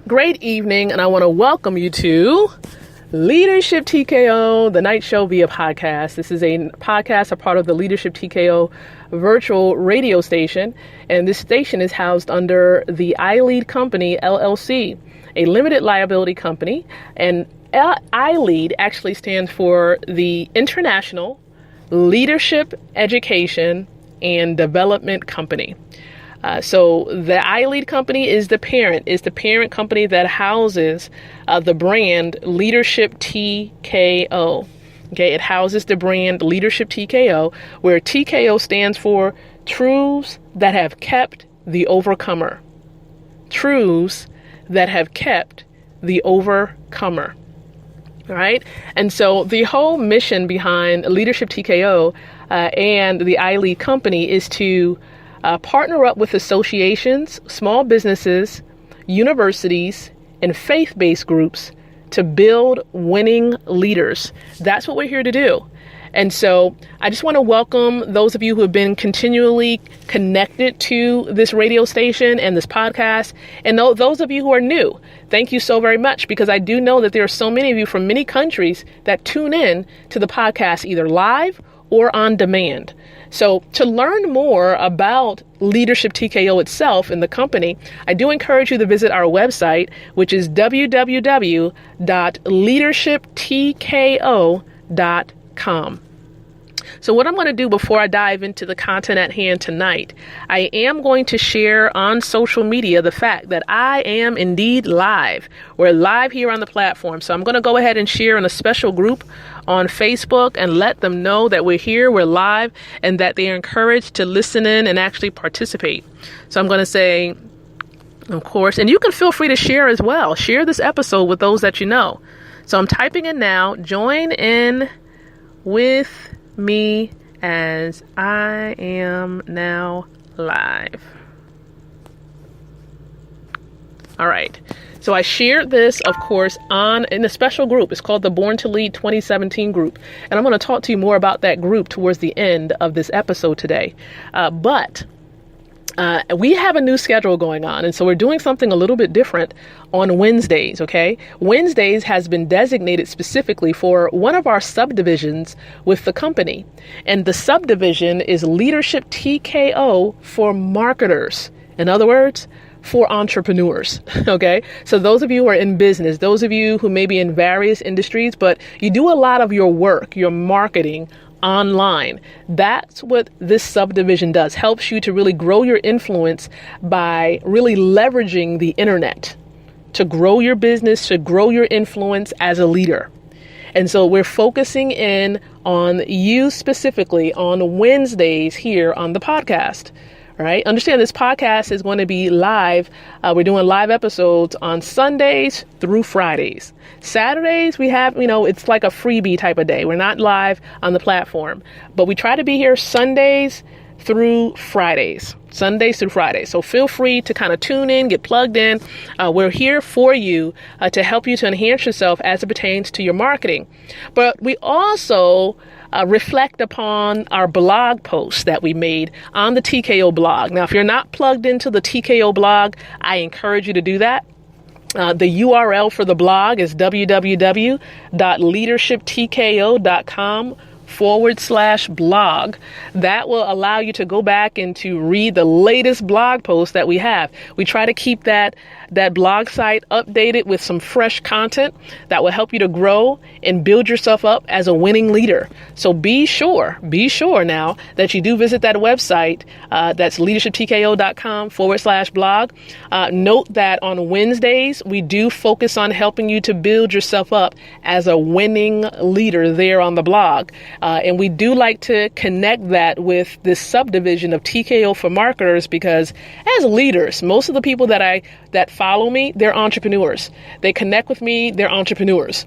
Great evening, and I want to welcome you to Leadership TKO, the night show via podcast. This is a podcast, a part of the Leadership TKO virtual radio station, and this station is housed under the iLead Company, LLC, a limited liability company, and iLead actually stands for the International Leadership Education and Development Company. So the iLead Company is the parent company that houses the brand Leadership TKO. Okay, it houses the brand Leadership TKO, where TKO stands for Truths That Have Kept the Overcomer. Truths that have kept the overcomer. All right. And so the whole mission behind Leadership TKO and the iLead Company is to partner up with associations, small businesses, universities, and faith-based groups to build winning leaders. That's what we're here to do. And so I just want to welcome those of you who have been continually connected to this radio station and this podcast. And those of you who are new, thank you so very much, because I do know that there are so many of you from many countries that tune in to the podcast either live or on demand. So to learn more about Leadership TKO itself and the company, I do encourage you to visit our website, which is www.leadershiptko.com. So what I'm going to do before I dive into the content at hand tonight, I am going to share on social media the fact that I am indeed live. We're live here on the platform. So I'm going to go ahead and share in a special group on Facebook and let them know that we're here, we're live, and that they're encouraged to listen in and actually participate. So I'm going to say, of course, and you can feel free to share as well. Share this episode with those that you know. So I'm typing in now, join in with me as I am now live. All right. So I shared this, of course, in a special group. It's called the Born to Lead 2017 group. And I'm going to talk to you more about that group towards the end of this episode today. But we have a new schedule going on. And so we're doing something a little bit different on Wednesdays. Okay. Wednesdays has been designated specifically for one of our subdivisions with the company. And the subdivision is Leadership TKO for marketers. In other words, for entrepreneurs. Okay. So those of you who are in business, those of you who may be in various industries, but you do a lot of your work, your marketing online. That's what this subdivision does. Helps you to really grow your influence by really leveraging the internet to grow your business, to grow your influence as a leader. And so we're focusing in on you specifically on Wednesdays here on the podcast. All right. Understand this podcast is going to be live. We're doing live episodes on Sundays through Fridays. Saturdays, we have, it's like a freebie type of day. We're not live on the platform, but we try to be here Sundays through Fridays. So feel free to kind of tune in, get plugged in. We're here for you to help you to enhance yourself as it pertains to your marketing. But we also reflect upon our blog posts that we made on the TKO blog. Now, if you're not plugged into the TKO blog, I encourage you to do that. The URL for the blog is www.leadershiptko.com/blog. That will allow you to go back and to read the latest blog posts that we have. We try to keep that blog site updated with some fresh content that will help you to grow and build yourself up as a winning leader. So be sure now that you do visit that website. That's leadershiptko.com/blog. Note that on Wednesdays, we do focus on helping you to build yourself up as a winning leader there on the blog. And we do like to connect that with this subdivision of TKO for marketers, because as leaders, most of the people that follow me, they're entrepreneurs. They connect with me, they're entrepreneurs.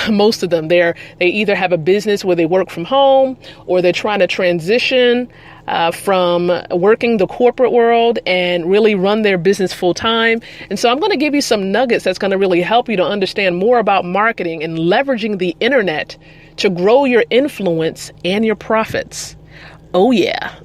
Most of them, they either have a business where they work from home, or they're trying to transition from working the corporate world and really run their business full time. And so I'm going to give you some nuggets that's going to really help you to understand more about marketing and leveraging the internet to grow your influence and your profits. Oh yeah.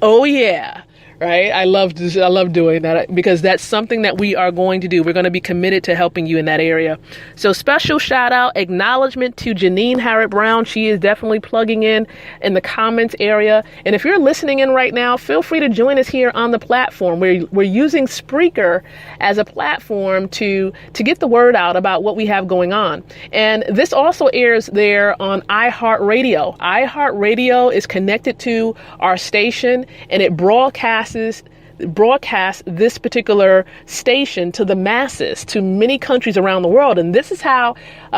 Oh yeah. right? I love doing that because that's something that we are going to do. We're going to be committed to helping you in that area. So special shout out, acknowledgement to Janine Harrod Brown. She is definitely plugging in the comments area. And if you're listening in right now, feel free to join us here on the platform. We're using Spreaker as a platform to get the word out about what we have going on. And this also airs there on iHeartRadio. iHeartRadio is connected to our station, and it broadcasts this particular station to the masses, to many countries around the world. And this is how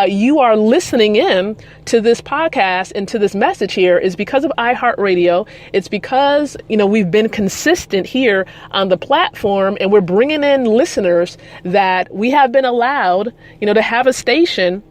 you are listening in to this podcast and to this message here, is because of iHeartRadio. It's because, we've been consistent here on the platform, and we're bringing in listeners that we have been allowed, to have a station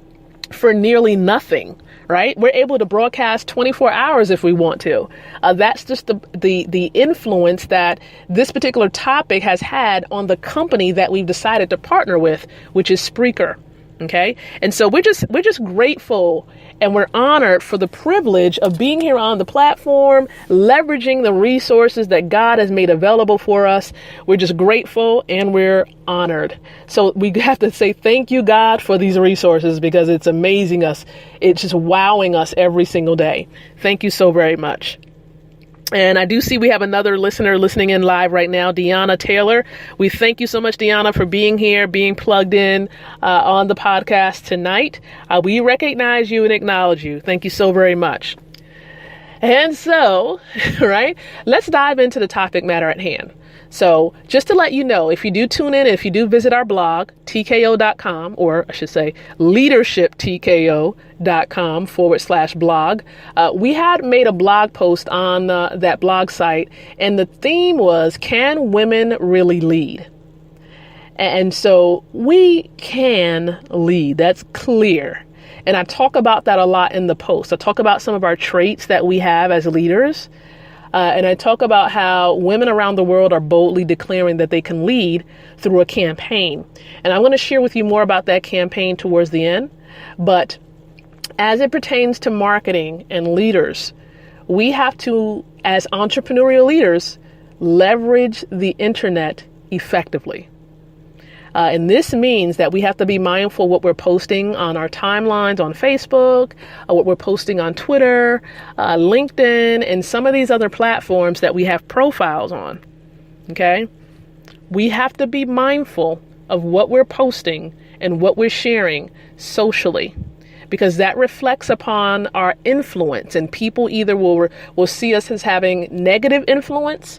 for nearly nothing. Right? We're able to broadcast 24 hours if we want to. That's just the influence that this particular topic has had on the company that we've decided to partner with, which is Spreaker. Okay. And so we're just grateful, and we're honored for the privilege of being here on the platform, leveraging the resources that God has made available for us. We're just grateful, and we're honored. So we have to say thank you, God, for these resources, because it's amazing us. It's just wowing us every single day. Thank you so very much. And I do see we have another listener listening in live right now, Deanna Taylor. We thank you so much, Deanna, for being here, being plugged in on the podcast tonight. We recognize you and acknowledge you. Thank you so very much. And so, right, let's dive into the topic matter at hand. So just to let you know, if you do tune in, if you do visit our blog, TKO.com, or I should say leadershiptko.com/blog, we had made a blog post on that blog site, and the theme was, can women really lead? And so we can lead. That's clear. And I talk about that a lot in the post. I talk about some of our traits that we have as leaders. And I talk about how women around the world are boldly declaring that they can lead through a campaign. And I'm going to share with you more about that campaign towards the end. But as it pertains to marketing and leaders, we have to, as entrepreneurial leaders, leverage the internet effectively. And this means that we have to be mindful what we're posting on our timelines on Facebook, what we're posting on Twitter, LinkedIn, and some of these other platforms that we have profiles on. Okay? We have to be mindful of what we're posting and what we're sharing socially, because that reflects upon our influence, and people either will see us as having negative influence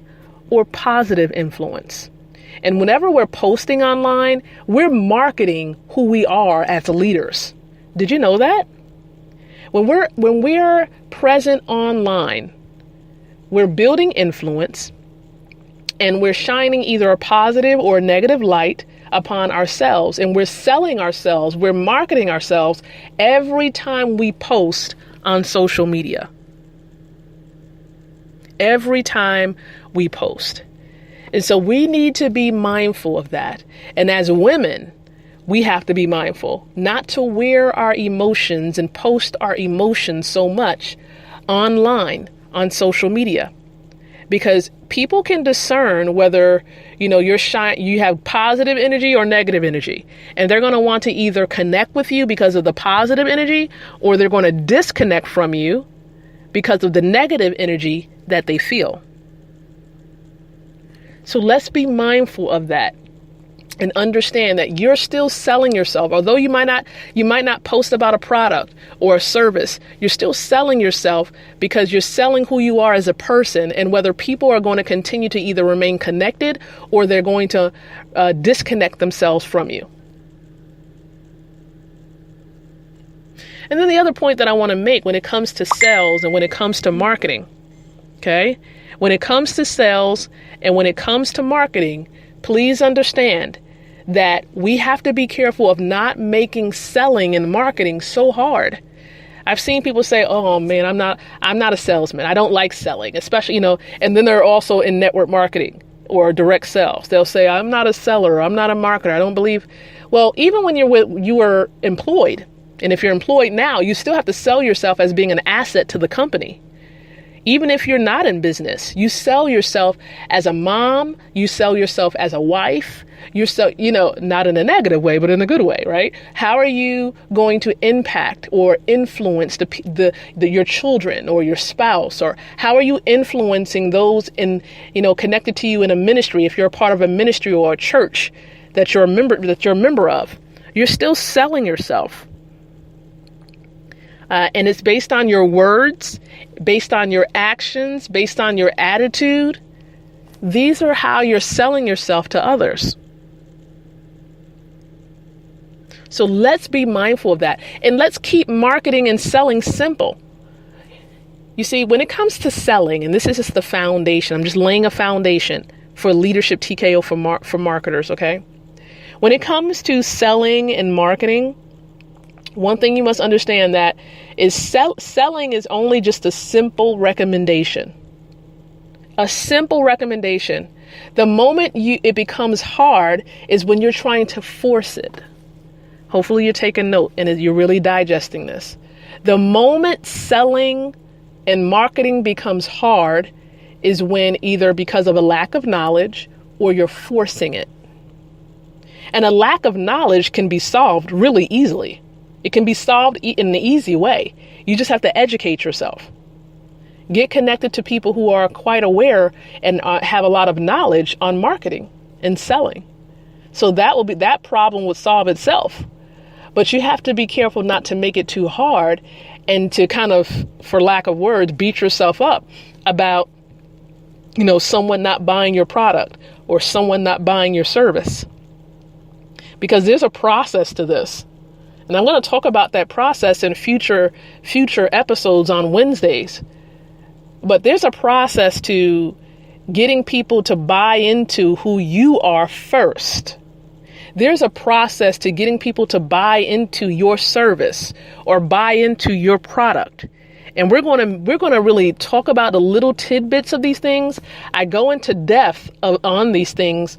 or positive influence. And whenever we're posting online, we're marketing who we are as leaders. Did you know that? When we're present online, we're building influence, and we're shining either a positive or a negative light upon ourselves, and we're selling ourselves, we're marketing ourselves every time we post on social media. Every time we post. And so we need to be mindful of that. And as women, we have to be mindful not to wear our emotions and post our emotions so much online on social media, because people can discern whether, you have positive energy or negative energy. And they're going to want to either connect with you because of the positive energy, or they're going to disconnect from you because of the negative energy that they feel. So let's be mindful of that and understand that you're still selling yourself. Although you might not post about a product or a service, you're still selling yourself, because you're selling who you are as a person, and whether people are going to continue to either remain connected or they're going to disconnect themselves from you. And then the other point that I want to make when it comes to sales and when it comes to marketing, okay? When it comes to sales and when it comes to marketing, please understand that we have to be careful of not making selling and marketing so hard. I've seen people say, "Oh man, I'm not a salesman. I don't like selling," especially, and then they're also in network marketing or direct sales. They'll say, "I'm not a seller. I'm not a marketer. I don't believe." Well, even when you are employed, and if you're employed now, you still have to sell yourself as being an asset to the company. Even if you're not in business, you sell yourself as a mom, you sell yourself as a wife, not in a negative way, but in a good way, right? How are you going to impact or influence your children or your spouse? Or how are you influencing those connected to you in a ministry? If you're a part of a ministry or a church that you're a member of, you're still selling yourself. And it's based on your words, based on your actions, based on your attitude. These are how you're selling yourself to others. So let's be mindful of that. And let's keep marketing and selling simple. You see, when it comes to selling, and this is just the foundation, I'm just laying a foundation for leadership TKO for marketers, okay? When it comes to selling and marketing, one thing you must understand that is selling is only just a simple recommendation. A simple recommendation. The moment it becomes hard is when you're trying to force it. Hopefully you're taking note and you're really digesting this. The moment selling and marketing becomes hard is when either because of a lack of knowledge or you're forcing it. And a lack of knowledge can be solved really easily. It can be solved in an easy way. You just have to educate yourself. Get connected to people who are quite aware and have a lot of knowledge on marketing and selling. So that problem would solve itself. But you have to be careful not to make it too hard and to kind of, for lack of words, beat yourself up about, someone not buying your product or someone not buying your service. Because there's a process to this. And I'm going to talk about that process in future episodes on Wednesdays. But there's a process to getting people to buy into who you are first. There's a process to getting people to buy into your service or buy into your product. And we're going to really talk about the little tidbits of these things. I go into depth on these things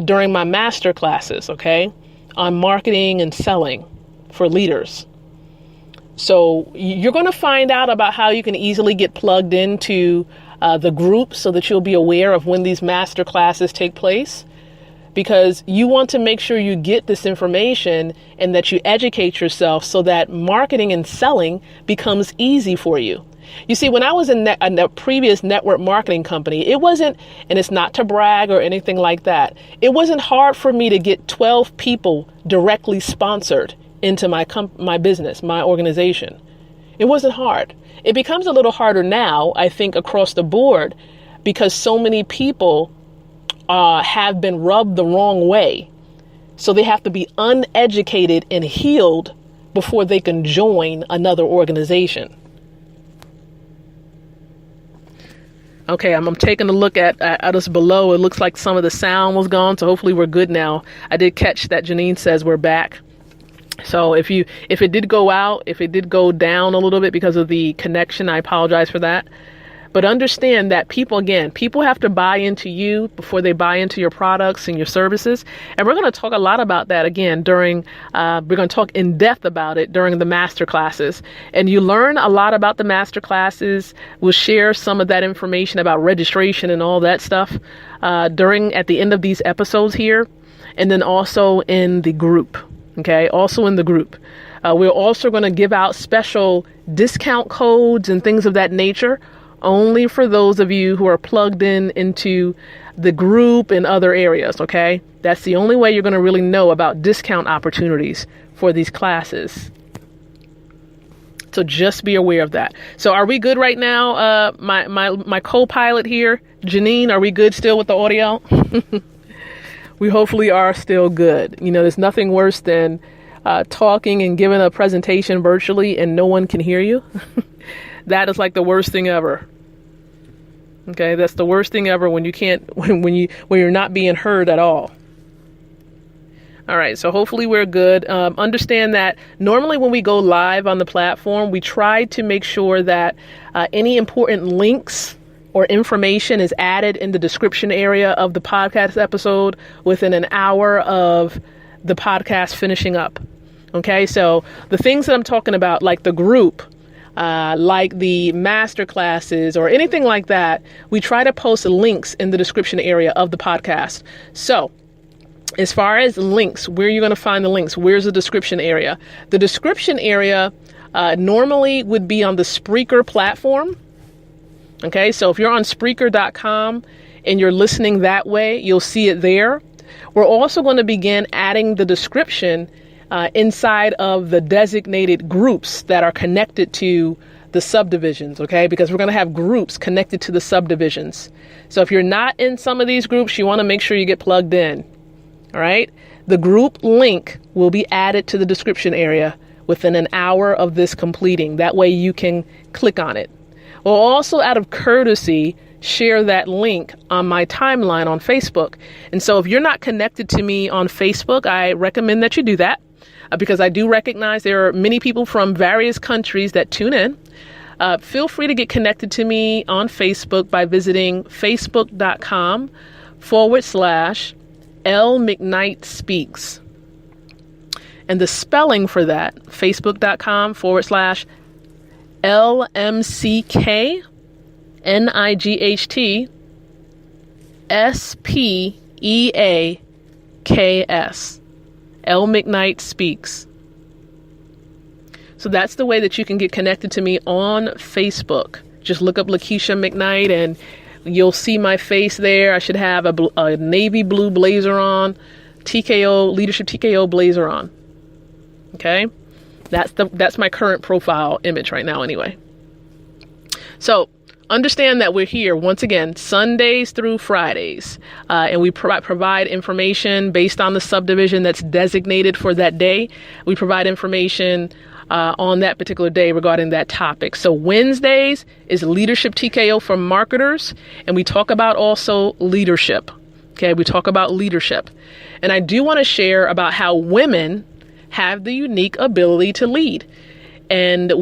during my master classes, okay, on marketing and selling for leaders. So you're going to find out about how you can easily get plugged into the group so that you'll be aware of when these master classes take place, because you want to make sure you get this information and that you educate yourself so that marketing and selling becomes easy for you. You see, when I was in a previous network marketing company, it wasn't, and it's not to brag or anything like that, it wasn't hard for me to get 12 people directly sponsored into my business, my organization. It wasn't hard. It becomes a little harder now, I think, across the board, because so many people have been rubbed the wrong way. So they have to be uneducated and healed before they can join another organization. Okay, I'm taking a look at us below. It looks like some of the sound was gone, so hopefully we're good now. I did catch that Janine says we're back. So if it did go out, if it did go down a little bit because of the connection, I apologize for that. But understand that people have to buy into you before they buy into your products and your services. And we're going to talk a lot about that again we're going to talk in depth about it during the master classes. And you learn a lot about the master classes. We'll share some of that information about registration and all that stuff at the end of these episodes here. And then also in the group. Okay, also in the group. We're also going to give out special discount codes and things of that nature, only for those of you who are plugged into the group and other areas, okay? That's the only way you're going to really know about discount opportunities for these classes. So just be aware of that. So are we good right now? My co-pilot here, Janine, are we good still with the audio? We hopefully are still good. There's nothing worse than talking and giving a presentation virtually and no one can hear you. That is like the worst thing ever. Okay, that's the worst thing ever when you're not being heard at all. All right, so hopefully we're good. Understand that normally when we go live on the platform, we try to make sure that any important links or information is added in the description area of the podcast episode within an hour of the podcast finishing up. Okay, so the things that I'm talking about, like the group, like the master classes or anything like that, we try to post links in the description area of the podcast. So as far as links, where you're going to find the links, where's the description area? The description area normally would be on the Spreaker platform. Okay, so if you're on Spreaker.com and you're listening that way, you'll see it there. We're also going to begin adding the description inside of the designated groups that are connected to the subdivisions, okay? Because we're going to have groups connected to the subdivisions. So if you're not in some of these groups, you want to make sure you get plugged in, all right? The group link will be added to the description area within an hour of this completing. That way you can click on it. We'll also, out of courtesy, share that link on my timeline on Facebook. And so if you're not connected to me on Facebook, I recommend that you do that because I do recognize there are many people from various countries that tune in. Feel free to get connected to me on Facebook by visiting facebook.com/L McKnight Speaks. And the spelling for that, facebook.com/LMCKNIGHTSPEAKS. L McKnight Speaks. So that's the way that you can get connected to me on Facebook. Just look up Lakeisha McKnight and you'll see my face there. I should have a navy blue blazer on, TKO, Leadership TKO blazer on. Okay? That's my current profile image right now anyway. So understand that we're here once again Sundays through Fridays, and we provide information based on the subdivision that's designated for that day. We provide information on that particular day regarding that topic. So Wednesdays is Leadership TKO for marketers, and we talk about also leadership. Okay, we talk about leadership. And I do want to share about how women have the unique ability to lead. And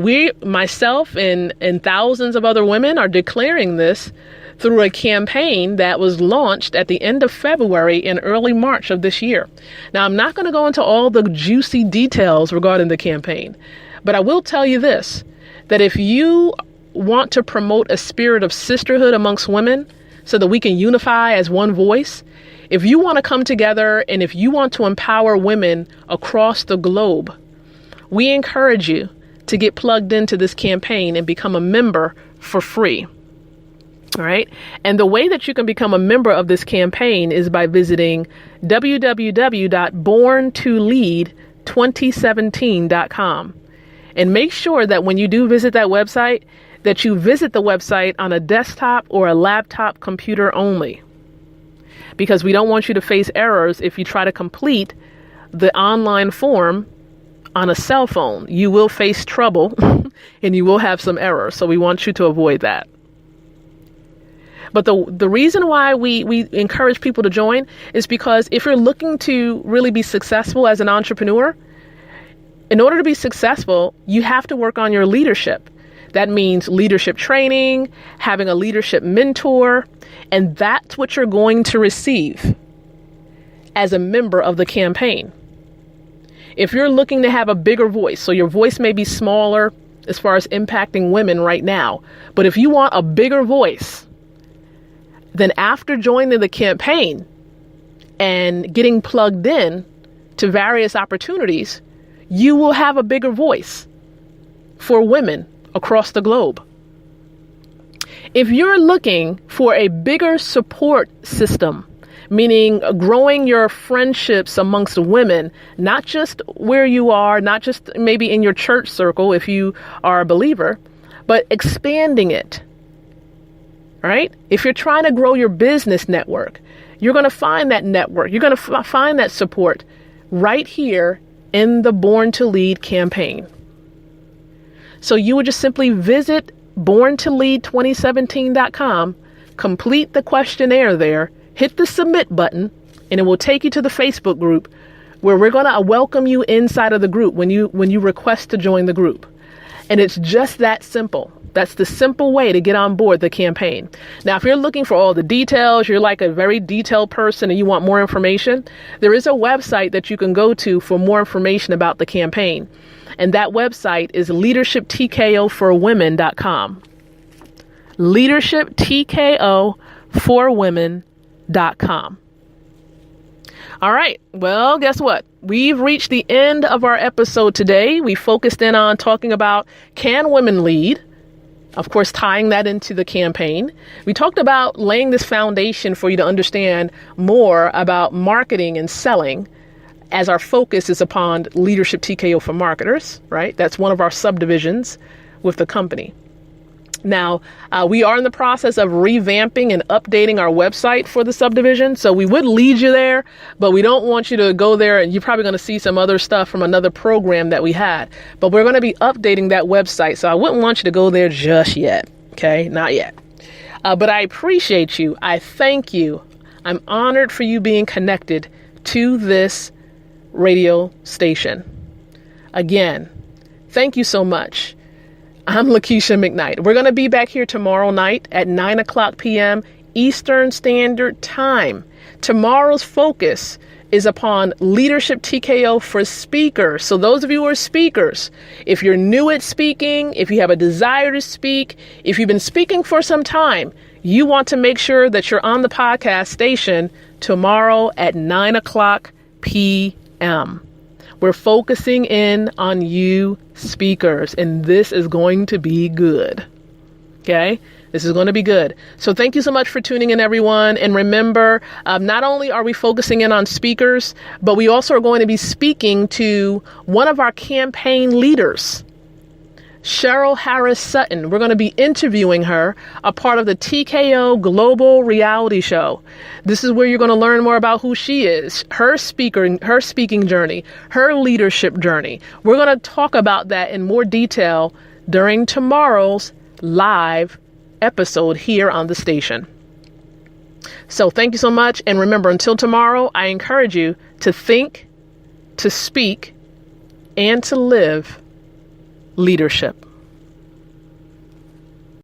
myself and thousands of other women are declaring this through a campaign that was launched at the end of February and early March of this year. Now, I'm not going to go into all the juicy details regarding the campaign, but I will tell you this, that if you want to promote a spirit of sisterhood amongst women so that we can unify as one voice, if you want to come together and if you want to empower women across the globe, we encourage you to get plugged into this campaign and become a member for free. All right. And the way that you can become a member of this campaign is by visiting www.borntolead2017.com. And make sure that when you do visit that website, that you visit the website on a desktop or a laptop computer only. Because we don't want you to face errors if you try to complete the online form on a cell phone. You will face trouble and you will have some errors. So we want you to avoid that. But the reason why we encourage people to join is because if you're looking to really be successful as an entrepreneur, in order to be successful, you have to work on your leadership. That means leadership training, having a leadership mentor, and that's what you're going to receive as a member of the campaign. If you're looking to have a bigger voice, so your voice may be smaller as far as impacting women right now, but if you want a bigger voice, then after joining the campaign and getting plugged in to various opportunities, you will have a bigger voice for women across the globe. If you're looking for a bigger support system, meaning growing your friendships amongst women, not just where you are, not just maybe in your church circle if you are a believer, but expanding it, right? If you're trying to grow your business network, you're going to find that network. You're going to find that support right here in the Born to Lead campaign. So you would just simply visit borntolead2017.com, complete the questionnaire there, hit the submit button, and it will take you to the Facebook group where we're going to welcome you inside of the group when you request to join the group. And it's just that simple. That's the simple way to get on board the campaign. Now, if you're looking for all the details, you're like a very detailed person and you want more information, there is a website that you can go to for more information about the campaign. And that website is leadershiptkoforwomen.com. leadershiptkoforwomen.com. All right. Well, guess what? We've reached the end of our episode today. We focused in on talking about, can women lead? Of course, tying that into the campaign. We talked about laying this foundation for you to understand more about marketing and selling, as our focus is upon Leadership TKO for Marketers, right? That's one of our subdivisions with the company. Now, we are in the process of revamping and updating our website for the subdivision. So we would lead you there, but we don't want you to go there and you're probably going to see some other stuff from another program that we had. But we're going to be updating that website. So I wouldn't want you to go there just yet. Okay, not yet. But I appreciate you. I thank you. I'm honored for you being connected to this radio station. Again, thank you so much. I'm Lakeisha McKnight. We're going to be back here tomorrow night at 9:00 p.m. Eastern Standard Time. Tomorrow's focus is upon Leadership TKO for speakers. So those of you who are speakers, if you're new at speaking, if you have a desire to speak, if you've been speaking for some time, you want to make sure that you're on the podcast station tomorrow at 9:00 p.m. We're focusing in on you speakers, and this is going to be good. Okay? This is going to be good. So thank you so much for tuning in, everyone. And remember, not only are we focusing in on speakers, but we also are going to be speaking to one of our campaign leaders, Cheryl Harris Sutton. We're going to be interviewing her, a part of the TKO Global Reality Show. This is where you're going to learn more about who she is, her speaking journey, her leadership journey. We're going to talk about that in more detail during tomorrow's live episode here on the station. So thank you so much. And remember, until tomorrow, I encourage you to think, to speak, and to live leadership.